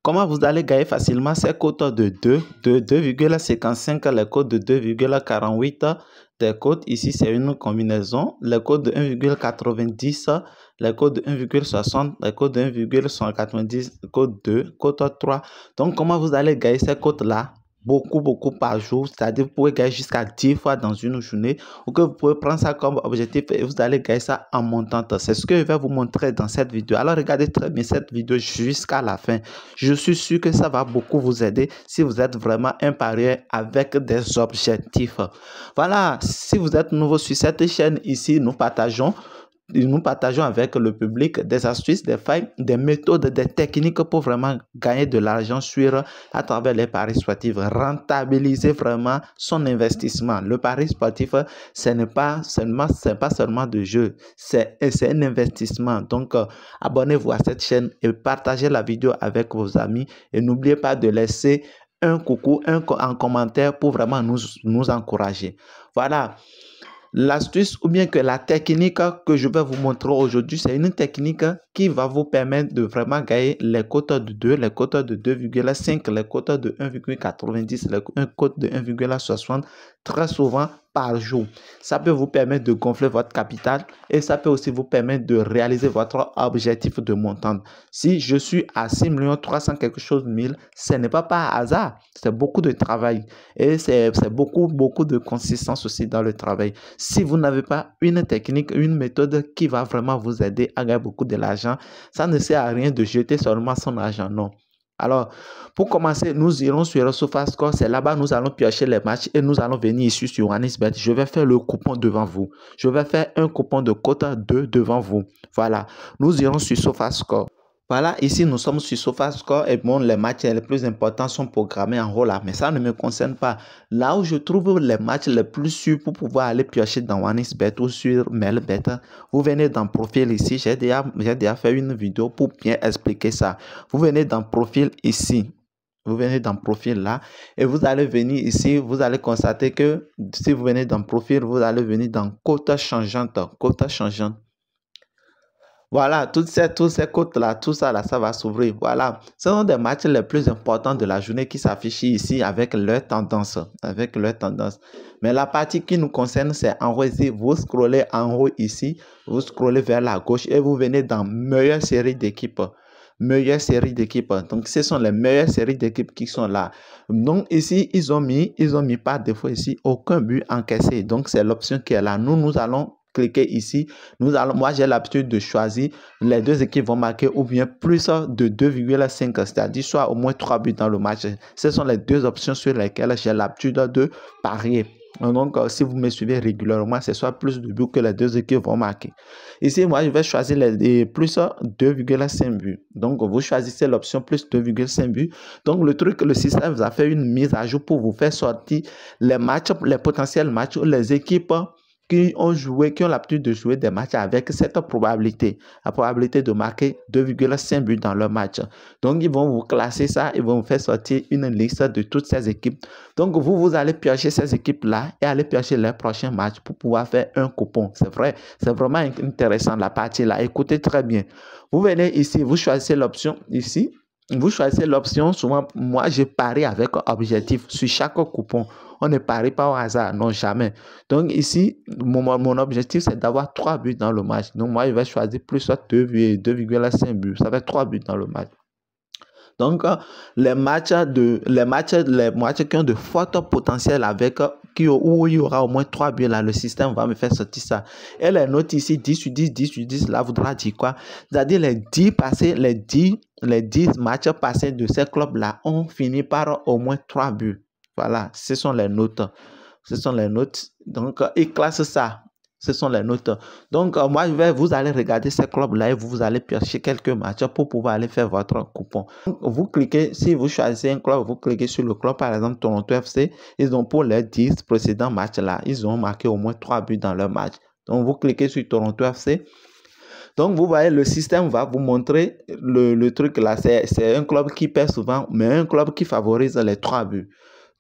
Comment vous allez gagner facilement ces cotes de 2,55, les cotes de 2,48, des cotes ici c'est une combinaison, les cotes de 1,90, les cotes de 1,60, les cotes de 1,190, cote 2, cote 3. Donc comment vous allez gagner ces cotes là? Beaucoup par jour, c'est-à-dire vous pouvez gagner jusqu'à 10 fois dans une journée, ou que vous pouvez prendre ça comme objectif et vous allez gagner ça en montant. C'est ce que je vais vous montrer dans cette vidéo. Alors regardez très bien cette vidéo jusqu'à la fin. Je suis sûr que ça va beaucoup vous aider si vous êtes vraiment un parieur avec des objectifs. Voilà, si vous êtes nouveau sur cette chaîne ici, nous partageons avec le public des astuces, des failles, des méthodes, des techniques pour vraiment gagner de l'argent à travers les paris sportifs, rentabiliser vraiment son investissement. Le pari sportif, ce n'est pas seulement de jeu, c'est un investissement. Donc, abonnez-vous à cette chaîne et partagez la vidéo avec vos amis et n'oubliez pas de laisser un coucou, en commentaire pour vraiment nous encourager. Voilà. L'astuce ou bien que la technique que je vais vous montrer aujourd'hui, c'est une technique qui va vous permettre de vraiment gagner les cotes de 2, les cotes de 2,5, les cotes de 1,90, les cotes de 1,60 très souvent par jour. Ça peut vous permettre de gonfler votre capital et ça peut aussi vous permettre de réaliser votre objectif de montant. Si je suis à 6 300 quelque chose mille, ce n'est pas par hasard, c'est beaucoup de travail et c'est beaucoup de consistance aussi dans le travail. Si vous n'avez pas une technique, une méthode qui va vraiment vous aider à gagner beaucoup de l'argent, ça ne sert à rien de jeter seulement son argent, non. Alors, pour commencer, nous irons sur SofaScore. C'est là-bas nous allons piocher les matchs et nous allons venir ici sur OneXBet. Je vais faire le coupon devant vous. Je vais faire un coupon de cote 2 devant vous. Voilà, nous irons sur SofaScore. Voilà, ici nous sommes sur SofaScore et bon, les matchs les plus importants sont programmés en haut là, mais ça ne me concerne pas. Là où je trouve les matchs les plus sûrs pour pouvoir aller piocher dans OneXBet ou sur Melbet, vous venez dans Profil ici. J'ai déjà fait une vidéo pour bien expliquer ça. Vous venez dans Profil ici. Vous venez dans Profil là et vous allez venir ici. Vous allez constater que si vous venez dans Profil, vous allez venir dans Cote changeante. Cote changeante. Voilà, toutes ces cotes-là, tout ça là, ça va s'ouvrir. Voilà, ce sont des matchs les plus importants de la journée qui s'affichent ici avec leur tendance. Mais la partie qui nous concerne, c'est en haut ici. Vous scrollez en haut ici, vous scrollez vers la gauche et vous venez dans meilleure série d'équipes. Meilleure série d'équipes. Donc, ce sont les meilleures séries d'équipes qui sont là. Donc, ici, ils ont mis par défaut ici aucun but encaissé. Donc, c'est l'option qui est là. Nous allons cliquer ici. Moi, j'ai l'habitude de choisir les deux équipes vont marquer ou bien plus de 2,5, c'est-à-dire soit au moins 3 buts dans le match. Ce sont les deux options sur lesquelles j'ai l'habitude de parier. Donc, si vous me suivez régulièrement, c'est soit plus de buts que les deux équipes vont marquer. Ici, moi, je vais choisir les plus 2,5 buts. Donc, vous choisissez l'option plus 2,5 buts. Donc, le système vous a fait une mise à jour pour vous faire sortir les matchs, les potentiels matchs où les équipes qui ont l'habitude de jouer des matchs avec cette probabilité, la probabilité de marquer 2,5 buts dans leur match. Donc, ils vont vous classer ça, ils vont vous faire sortir une liste de toutes ces équipes. Donc, vous allez piocher ces équipes-là et aller piocher les prochains matchs pour pouvoir faire un coupon. C'est vrai, c'est vraiment intéressant la partie-là. Écoutez très bien. Vous venez ici, vous choisissez l'option ici. Vous choisissez l'option, souvent, moi, je parie avec objectif sur chaque coupon. On ne parie pas au hasard, non, jamais. Donc ici, mon objectif, c'est d'avoir 3 buts dans le match. Donc moi, je vais choisir plus 2,5 buts. Ça fait 3 buts dans le match. Donc, les matchs qui ont de forts potentiels où il y aura au moins 3 buts là, le système va me faire sortir ça. Et les notes ici, 10 sur 10, 10 sur 10, là, voudra dire quoi? C'est-à-dire les 10 matchs passés de ces clubs-là ont fini par au moins 3 buts. Voilà, ce sont les notes. Donc, ils classent ça. Ce sont les notes. Donc, vous allez regarder ces clubs-là et vous allez piocher quelques matchs pour pouvoir aller faire votre coupon. Donc, vous cliquez, si vous choisissez un club, vous cliquez sur le club, par exemple, Toronto FC. Ils ont pour les 10 précédents matchs-là, ils ont marqué au moins 3 buts dans leur match. Donc, vous cliquez sur Toronto FC. Donc, vous voyez, le système va vous montrer le truc là. C'est un club qui perd souvent, mais un club qui favorise les 3 buts.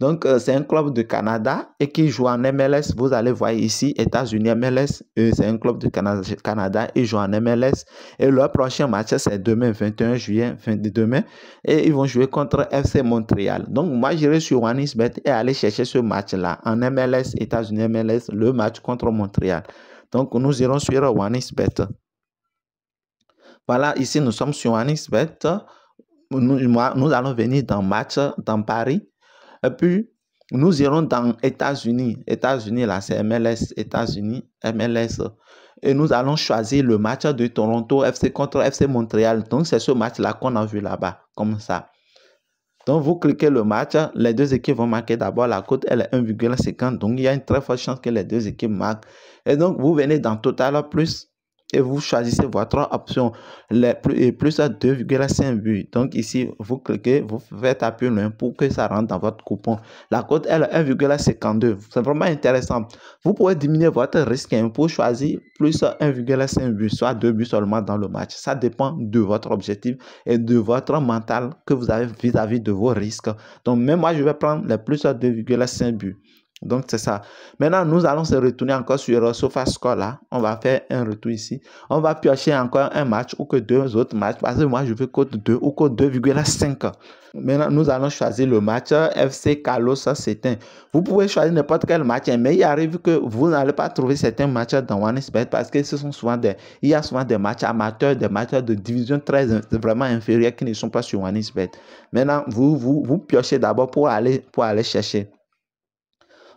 Donc, c'est un club de Canada et qui joue en MLS. Vous allez voir ici, États-Unis MLS. C'est un club de Canada. Ils jouent en MLS. Et leur prochain match, c'est demain, 21 juillet, demain. Et ils vont jouer contre FC Montréal. Donc, moi, j'irai sur OneXBet et aller chercher ce match-là en MLS, États-Unis MLS, le match contre Montréal. Donc, nous irons sur OneXBet. Voilà, ici, nous sommes sur OneXBet. Nous allons venir dans match, dans Paris. Et puis, nous irons dans États-Unis. États-Unis, là, c'est MLS, États-Unis, MLS. Et nous allons choisir le match de Toronto FC contre FC Montréal. Donc, c'est ce match-là qu'on a vu là-bas, comme ça. Donc, vous cliquez le match, les deux équipes vont marquer d'abord. La cote, elle est 1,50. Donc, il y a une très forte chance que les deux équipes marquent. Et donc, vous venez dans Total Plus et vous choisissez votre option, plus à 2,5 buts. Donc, ici, vous cliquez, vous faites appuyer le 1 pour que ça rentre dans votre coupon. La cote, elle est 1,52. C'est vraiment intéressant. Vous pouvez diminuer votre risque pour choisir plus 1,5 buts, soit 2 buts seulement dans le match. Ça dépend de votre objectif et de votre mental que vous avez vis-à-vis de vos risques. Donc, même moi, je vais prendre les plus à 2,5 buts. Donc, c'est ça. Maintenant, nous allons se retourner encore sur SofaScore là. On va faire un retour ici. On va piocher encore un match ou que deux autres matchs. Parce que moi, je veux cote 2 ou cote 2,5. Maintenant, nous allons choisir le match FC Carlos Sétain. Vous pouvez choisir n'importe quel match, mais il arrive que vous n'allez pas trouver certains matchs dans OneXBet parce que ce sont souvent il y a souvent des matchs amateurs, des matchs de division très vraiment inférieure qui ne sont pas sur OneXBet. Maintenant, vous piochez d'abord pour aller chercher.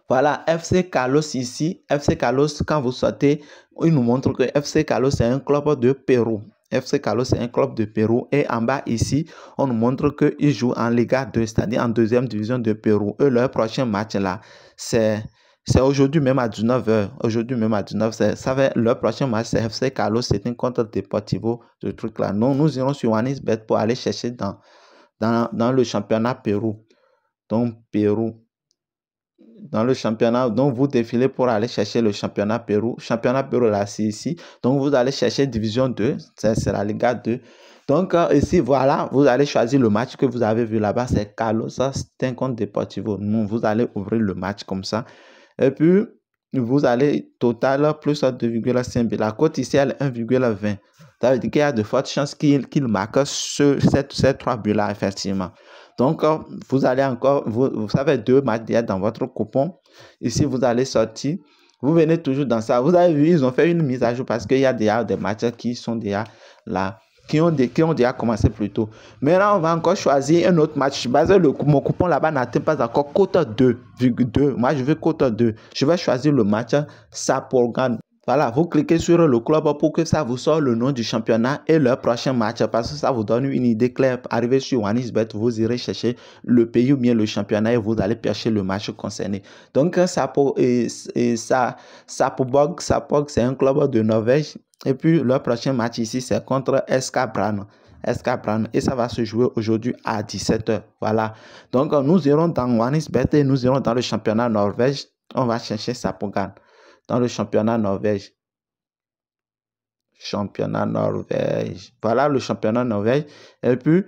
Voilà, FC Carlos ici. FC Carlos, quand vous sortez, il nous montre que FC Carlos, c'est un club de Pérou. FC Carlos, c'est un club de Pérou. Et en bas ici, on nous montre qu'ils jouent en Liga 2, c'est-à-dire en deuxième division de Pérou. Et leur prochain match là, c'est aujourd'hui même à 19h. Aujourd'hui même à 19h. Leur prochain match, c'est FC Carlos, c'est un contre Deportivo, ce truc là. Nous irons sur OneXBet pour aller chercher dans le championnat Pérou. Donc, Pérou. Dans le championnat, donc vous défilez pour aller chercher le championnat Pérou. Championnat Pérou, là, c'est ici. Donc, vous allez chercher Division 2, c'est la Liga 2. Donc, ici, voilà, vous allez choisir le match que vous avez vu là-bas. C'est Carlos, ça, c'est un contre Deportivo. Vous allez ouvrir le match comme ça. Et puis, vous allez total plus 2,5. La cote ici, elle est 1,20. Ça veut dire qu'il y a de fortes chances qu'il marque ces 3 buts-là, effectivement. Donc, vous allez encore, vous avez 2 matchs dans votre coupon. Ici, vous allez sortir. Vous venez toujours dans ça. Vous avez vu, ils ont fait une mise à jour parce qu'il y a déjà des matchs qui sont déjà là, qui ont déjà commencé plus tôt. Maintenant, on va encore choisir un autre match. Mon coupon là-bas n'atteint pas encore cote 2,2. Moi, je veux cote 2. Je vais choisir le match Saporgan. Voilà, vous cliquez sur le club pour que ça vous sorte le nom du championnat et leur prochain match parce que ça vous donne une idée claire. Arrivez sur OneXBet, vous irez chercher le pays ou bien le championnat et vous allez piocher le match concerné. Donc, Sapog, c'est un club de Norvège. Et puis, leur prochain match ici, c'est contre SK Brann. Et ça va se jouer aujourd'hui à 17h. Voilà. Donc, nous irons dans OneXBet et nous irons dans le championnat Norvège. On va chercher Sapogan. Dans le championnat Norvège. Voilà le championnat Norvège. Et puis,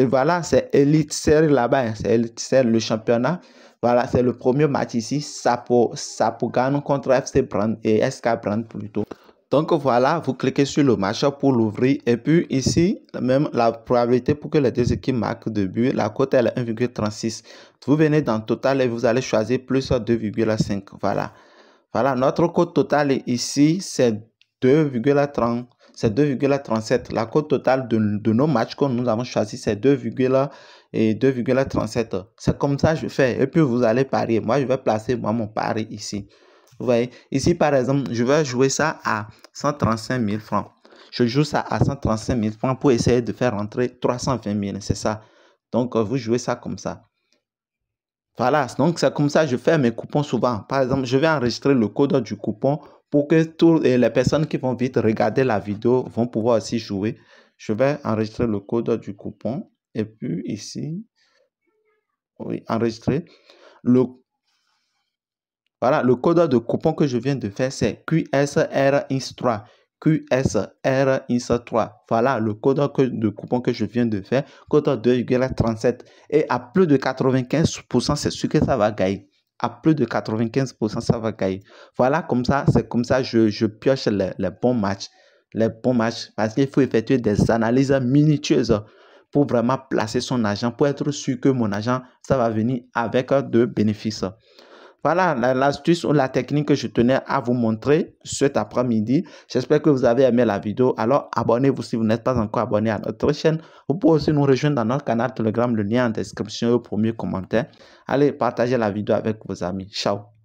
voilà, c'est Elite Serie là-bas. C'est Elite Serie, le championnat. Voilà, c'est le premier match ici. Sapogan contre FC Brann et SK Brann plutôt. Donc voilà, vous cliquez sur le match pour l'ouvrir. Et puis ici, même la probabilité pour que les deux équipes marquent de but, la cote elle est 1,36. Vous venez dans Total et vous allez choisir plus 2,5. Voilà. Voilà, notre cote totale ici, c'est 2,30. C'est 2,37. La cote totale de nos matchs que nous avons choisi, c'est 2,37. C'est comme ça que je fais. Et puis, vous allez parier. Moi, je vais placer mon pari ici. Vous voyez, ici, par exemple, je vais jouer ça à 135 000 francs. Je joue ça à 135 000 francs pour essayer de faire rentrer 320 000. C'est ça. Donc, vous jouez ça comme ça. Voilà, donc c'est comme ça que je fais mes coupons souvent. Par exemple, je vais enregistrer le code du coupon pour que toutes les personnes qui vont vite regarder la vidéo vont pouvoir aussi jouer. Je vais enregistrer le code du coupon. Et puis ici, oui, enregistrer. Voilà, le code de coupon que je viens de faire, c'est QSRX3. QSRX3. Voilà le code de coupon que je viens de faire, code 2,37. Et à plus de 95%, c'est ce que ça va gagner. À plus de 95%, ça va gagner. Voilà, comme ça, c'est comme ça je pioche les bons matchs. Les bons matchs, parce qu'il faut effectuer des analyses minutieuses pour vraiment placer son argent, pour être sûr que mon argent, ça va venir avec de bénéfices. Voilà l'astuce ou la technique que je tenais à vous montrer cet après-midi. J'espère que vous avez aimé la vidéo. Alors, abonnez-vous si vous n'êtes pas encore abonné à notre chaîne. Vous pouvez aussi nous rejoindre dans notre canal Telegram, le lien en description et au premier commentaire. Allez, partagez la vidéo avec vos amis. Ciao.